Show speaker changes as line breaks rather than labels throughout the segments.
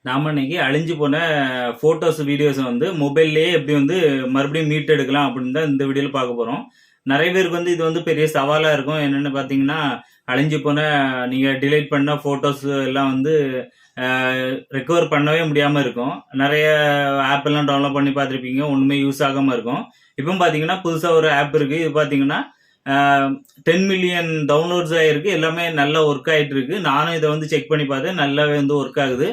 நாம இன்னைக்கு அழிஞ்சு போன ஃபோட்டோஸ் வீடியோஸை வந்து மொபைல்லேயே எப்படி வந்து மறுபடியும் மீட் எடுக்கலாம் அப்படின்னு தான் இந்த வீடியோவில் பார்க்க போகிறோம். நிறைய பேருக்கு வந்து இது வந்து பெரிய சவாலாக இருக்கும். என்னென்னு பார்த்தீங்கன்னா, அழிஞ்சு போன நீங்கள் டிலீட் பண்ண ஃபோட்டோஸ் எல்லாம் வந்து ரெக்கவர் பண்ணவே முடியாமல் இருக்கும். நிறைய ஆப் எல்லாம் டவுன்லோட் பண்ணி பார்த்துருப்பீங்க, ஒன்றுமே யூஸ் ஆகாமல் இருக்கும். இப்போ பார்த்தீங்கன்னா புதுசாக ஒரு ஆப் இருக்குது. இது பார்த்தீங்கன்னா 10 மில்லியன் டவுன்லோட்ஸ் ஆகிருக்கு. எல்லாமே நல்லா ஒர்க் ஆகிட்டு இருக்கு. நானும் இதை வந்து செக் பண்ணி பார்த்தேன், நல்லாவே வந்து ஒர்க் ஆகுது.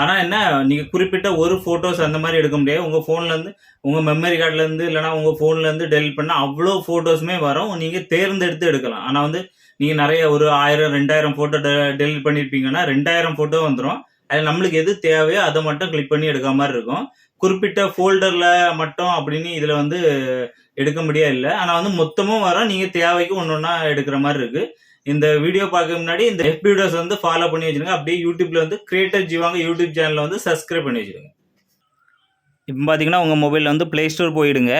ஆனால் என்ன, நீங்கள் குறிப்பிட்ட ஒரு ஃபோட்டோஸ் அந்த மாதிரி எடுக்க முடியாது. உங்கள் ஃபோன்லேருந்து உங்கள் மெமரி கார்டுலேருந்து இல்லைனா உங்கள் ஃபோன்லேருந்து டெலிட் பண்ணால் அவ்வளோ ஃபோட்டோஸுமே வரும். நீங்கள் தேர்ந்தெடுத்து எடுக்கலாம். ஆனால் வந்து நீங்கள் நிறைய ஒரு 1000 2000 ஃபோட்டோ டெலிட் பண்ணியிருப்பீங்கன்னா 2000 ஃபோட்டோ வந்துடும். அதில் நம்மளுக்கு எது தேவையோ அதை மட்டும் கிளிக் பண்ணி எடுக்கிற மாதிரி இருக்கும். குறிப்பிட்ட ஃபோல்டரில் மட்டும் அப்படின்னு இதில் வந்து எடுக்க முடியாது இல்லை. ஆனால் வந்து மொத்தமும் வரும். நீங்கள் தேவைக்கு ஒன்று ஒன்றா எடுக்கிற மாதிரி இருக்குது. இந்த வீடியோ பார்க்க முன்னாடி இந்த FB வீடியோஸ் வந்து ஃபாலோ பண்ணி வச்சுருங்க. அப்படியே யூடியூப்ல வந்து கிரியேட்டர் ஜீவாங்க யூடியூப் சேனலில் வந்து சப்ஸ்கிரைப் பண்ணி வச்சுருங்க. இப்போ பார்த்தீங்கன்னா உங்கள் மொபைலில் வந்து ப்ளே ஸ்டோர் போயிடுங்க.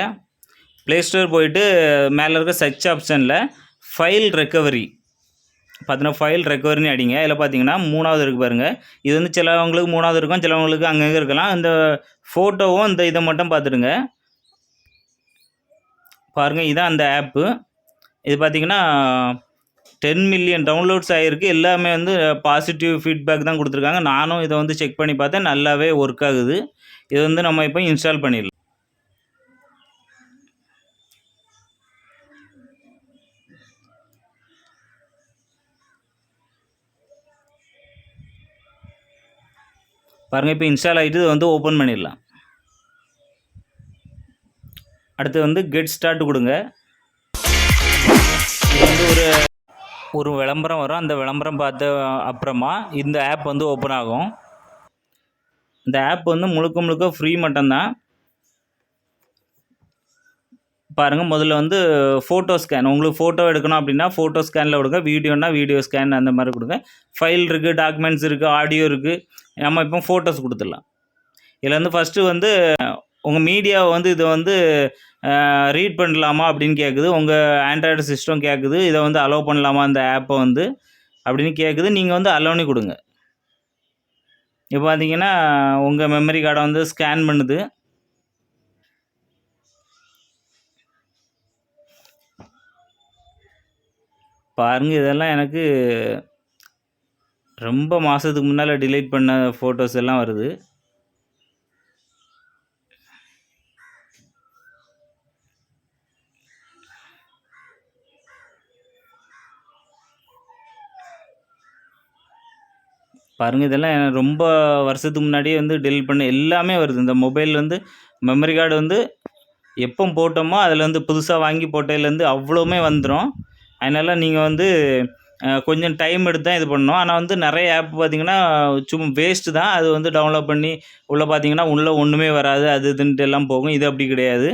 ப்ளே ஸ்டோர் போயிட்டு மேலே இருக்க சர்ச் ஆப்ஷனில் ஃபைல் ரெக்கவரி பார்த்தீங்கன்னா ஃபைல் ரெக்கவரின்னு அடிங்க. இதில் பார்த்தீங்கன்னா 3வது இருக்குது பாருங்கள். இது வந்து சிலவங்களுக்கு 3வது இருக்கும், சிலவங்களுக்கு அங்கங்கே இருக்கலாம். இந்த ஃபோட்டோவும் இந்த இதை மட்டும் பார்த்துடுங்க. பாருங்கள், இதுதான் அந்த ஆப்பு. இது பார்த்தீங்கன்னா 10 மில்லியன் டவுன்லோட்ஸ் ஆகிருக்கு. எல்லாமே வந்து பாசிட்டிவ் ஃபீட்பேக் தான் கொடுத்துருக்காங்க. நானும் இதை வந்து செக் பண்ணி பார்த்தேன், நல்லாவே ஒர்க் ஆகுது. இது வந்து நம்ம இப்போ இன்ஸ்டால் பண்ணிடலாம். பாருங்கள், இப்போ இன்ஸ்டால் ஆகிட்டு இது வந்து ஓப்பன் பண்ணிடலாம். அடுத்து வந்து கெட் ஸ்டார்ட் கொடுங்க. இது வந்து ஒரு விளம்பரம் வரும். அந்த விளம்பரம் பார்த்த அப்புறமா இந்த ஆப் வந்து ஓப்பன் ஆகும். இந்த ஆப் வந்து முழுக்க ஃப்ரீ மட்டும்தான். பாருங்கள், முதல்ல வந்து ஃபோட்டோ ஸ்கேன். உங்களுக்கு ஃபோட்டோ எடுக்கணும் அப்படின்னா ஃபோட்டோ ஸ்கேனில் கொடுங்க. வீடியோனா வீடியோ ஸ்கேன் அந்த மாதிரி கொடுங்க. ஃபைல் இருக்குது, டாக்குமெண்ட்ஸ் இருக்குது, ஆடியோ இருக்குது. நம்ம இப்போ ஃபோட்டோஸ் கொடுத்துடலாம். இதில் வந்து ஃபஸ்ட்டு வந்து உங்கள் மீடியாவை வந்து இதை வந்து ரீட் பண்ணலாமா அப்படின்னு கேட்குது. உங்கள் ஆண்ட்ராய்டு சிஸ்டம் கேட்குது, இதை வந்து அலோவ் பண்ணலாமா இந்த ஆப்பை வந்து அப்படின்னு கேட்குது. நீங்கள் வந்து அலோனி கொடுங்க. இப்போ பார்த்தீங்கன்னா உங்கள் மெமரி கார்டை வந்து ஸ்கேன் பண்ணுது. பாருங்கள், இதெல்லாம் எனக்கு ரொம்ப மாதத்துக்கு முன்னால் டிலீட் பண்ண ஃபோட்டோஸ் எல்லாம் வருது. பாருங்கள், இதெல்லாம் ரொம்ப வருஷத்துக்கு முன்னாடியே வந்து டெலிட் பண்ண எல்லாமே வருது. இந்த மொபைல் வந்து மெமரி கார்டு வந்து எப்போ போட்டோமோ அதில் வந்து புதுசாக வாங்கி போட்டதுலேருந்து அவ்வளோவுமே வந்துடும். அதனால் நீங்கள் வந்து கொஞ்சம் டைம் எடுத்து தான் இது பண்ணணும். ஆனால் வந்து நிறைய ஆப் பார்த்திங்கன்னா சும்மா வேஸ்ட்டு தான். அது வந்து டவுன்லோட் பண்ணி உள்ளே பார்த்தீங்கன்னா உள்ளே ஒன்றுமே வராது, அது இதுன்ட்டு எல்லாம் போகும். இது அப்படி கிடையாது.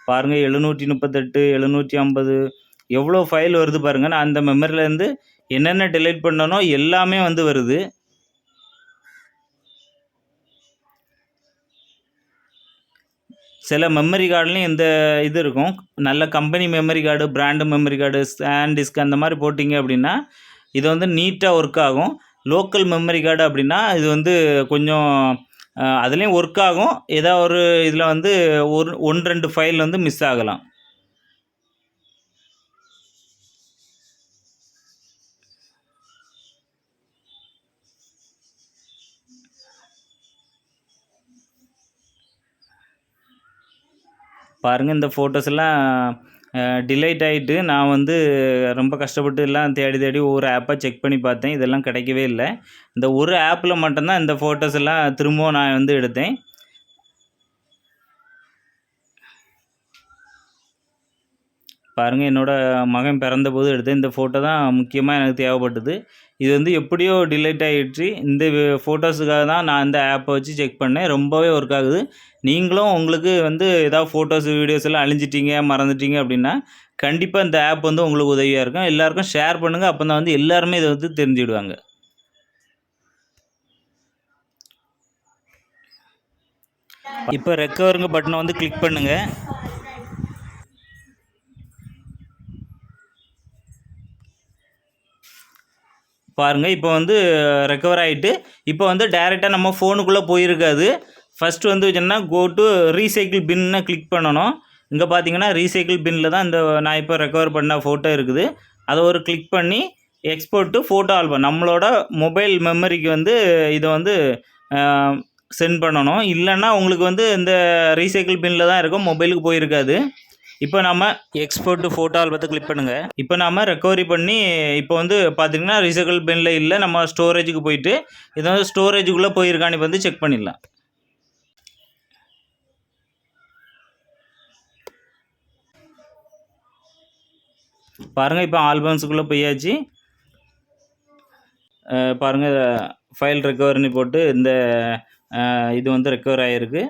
பாருங்கள், 738 750 எவ்வளோ ஃபைல் வருது பாருங்கள். நான் அந்த மெமரியிலேருந்து என்னென்ன டெலிட் பண்ணனோ எல்லாமே வந்து வருது. சில மெமரி கார்டுலேயும் இந்த இது இருக்கும். நல்ல company memory card, brand memory card, SanDisk அந்த மாதிரி போட்டிங்க அப்படின்னா இது வந்து நீட்டாக ஒர்க் ஆகும். லோக்கல் மெமரி கார்டு அப்படின்னா இது வந்து கொஞ்சம் அதுலேயும் ஒர்க் ஆகும். ஏதாவது ஒரு இதில் வந்து 1-2 ஃபைல் வந்து மிஸ் ஆகலாம். பாருங்கள், இந்த ஃபோட்டோஸ் எல்லாம் டிலைட் ஆகிட்டு நான் வந்து ரொம்ப கஷ்டப்பட்டு எல்லாம் தேடி ஒவ்வொரு ஆப்பாக செக் பண்ணி பார்த்தேன். இதெல்லாம் கிடைக்கவே இல்லை. இந்த ஒரு ஆப்பில் மட்டும்தான் இந்த ஃபோட்டோஸ் எல்லாம் திரும்பவும் நான் வந்து எடுத்தேன். பாருங்கள், என்னோடய மகன் பிறந்தபோது எடுத்த இந்த ஃபோட்டோ தான் முக்கியமாக எனக்கு தேவைப்பட்டது. இது வந்து எப்படியோ டிலைட் ஆகிடுச்சு. இந்த ஃபோட்டோஸுக்காக தான் நான் இந்த ஆப்பை வச்சு செக் பண்ணேன். ரொம்பவே ஒர்க் ஆகுது. நீங்களும் உங்களுக்கு வந்து ஏதாவது ஃபோட்டோஸ் வீடியோஸ் எல்லாம் அழிஞ்சிட்டிங்க, மறந்துட்டீங்க அப்படின்னா கண்டிப்பாக இந்த ஆப் வந்து உங்களுக்கு உதவியாக இருக்கும். எல்லாருக்கும் ஷேர் பண்ணுங்கள். அப்போ தான் வந்து எல்லாருமே இதை வந்து தெரிஞ்சுக்கிடுவாங்க. இப்போ ரெக்கவருங்க பட்டனை வந்து கிளிக் பண்ணுங்கள். பாருங்கள் இப்போ வந்து ரெக்கவர் ஆகிட்டு இப்போ வந்து டைரெக்டாக நம்ம ஃபோனுக்குள்ளே போயிருக்காது. ஃபஸ்ட்டு வந்து என்னன்னா go to recycle bin click பண்ணணும். இங்கே பார்த்தீங்கன்னா ரீசைக்கிள் பின்னில் தான் இந்த நான் இப்போ ரெக்கவர் பண்ண ஃபோட்டோ இருக்குது. அதை ஒரு கிளிக் பண்ணி எக்ஸ்போர்ட் டு ஃபோட்டோ ஆல்பம் நம்மளோட மொபைல் மெமரிக்கு வந்து இதை வந்து சென்ட் பண்ணணும். இல்லைன்னா உங்களுக்கு வந்து இந்த ரீசைக்கிள் பின்னில் தான் இருக்கும், மொபைலுக்கு போயிருக்காது. இப்போ நம்ம எக்ஸ்போர்ட் டு ஃபோட்டோ ஆல்பத்தை கிளிக் பண்ணுங்கள். இப்போ நம்ம ரெக்கவரி பண்ணி இப்போ வந்து பார்த்தீங்கன்னா ரீசைக்கிள் பின்னில் இல்லை, நம்ம ஸ்டோரேஜுக்கு போயிட்டு இதை வந்து ஸ்டோரேஜுக்குள்ளே போயிருக்கான்னு இப்போ வந்து செக் பண்ணிடலாம். பாருங்கள் இப்போ ஆல்பம்ஸுக்குள்ளே போயாச்சு. பாருங்கள் ஃபைல் ரெக்கவர்னு போட்டு இந்த இது வந்து ரெக்கவர் ஆகிருக்கு.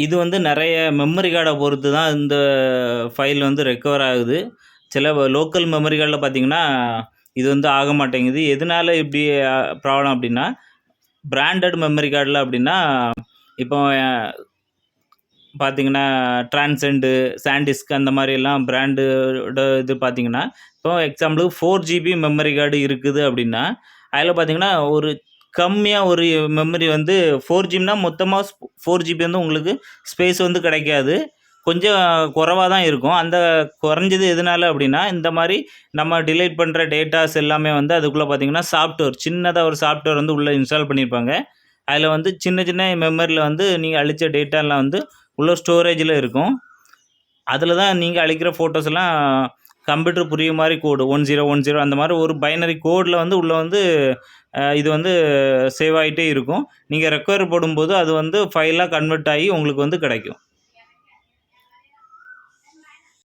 இது வந்து நிறைய மெமரி கார்டை பொறுத்து தான் இந்த ஃபைல் வந்து ரெக்கவர் ஆகுது. சில லோக்கல் மெமரி கார்டில் பார்த்திங்கன்னா இது வந்து ஆக மாட்டேங்குது. எதனால இப்படி ப்ராப்ளம் அப்படின்னா, பிராண்டட் மெமரி கார்டில் அப்படின்னா இப்போ பார்த்திங்கன்னா ட்ரான்சென்டு, சாண்டிஸ்க் அந்த மாதிரிலாம் பிராண்டோட இது பார்த்திங்கன்னா, இப்போ எக்ஸாம்பிளுக்கு 4GB மெமரி கார்டு இருக்குது அப்படின்னா, அதில் பார்த்திங்கன்னா ஒரு கம்மியாக ஒரு மெமரி வந்து 4GBனா மொத்தமாக 4GB வந்து உங்களுக்கு ஸ்பேஸ் வந்து கிடைக்காது, கொஞ்சம் குறைவாக தான் இருக்கும். அந்த குறைஞ்சது எதனால அப்படின்னா, இந்த மாதிரி நம்ம டிலீட் பண்ணுற டேட்டாஸ் எல்லாமே வந்து அதுக்குள்ளே பார்த்திங்கன்னா சாஃப்ட்வேர், சின்னதாக ஒரு சாஃப்ட்வேர் வந்து உள்ளே இன்ஸ்டால் பண்ணியிருப்பாங்க. அதில் வந்து சின்ன சின்ன மெமரியில் வந்து நீங்கள் அழித்த டேட்டாலாம் வந்து உள்ள ஸ்டோரேஜில் இருக்கும். அதில் தான் நீங்கள் அழிக்கிற ஃபோட்டோஸ்லாம் கம்ப்யூட்டர் புரியுற மாதிரி கோடு 1010 அந்த மாதிரி ஒரு பைனரி கோடில் வந்து உள்ளே வந்து இது வந்து சேவ் ஆகிட்டே இருக்கும். நீங்கள் ரெக்கவர் போடும்போது அது வந்து ஃபைலாக கன்வெர்ட் ஆகி உங்களுக்கு வந்து கிடைக்கும்.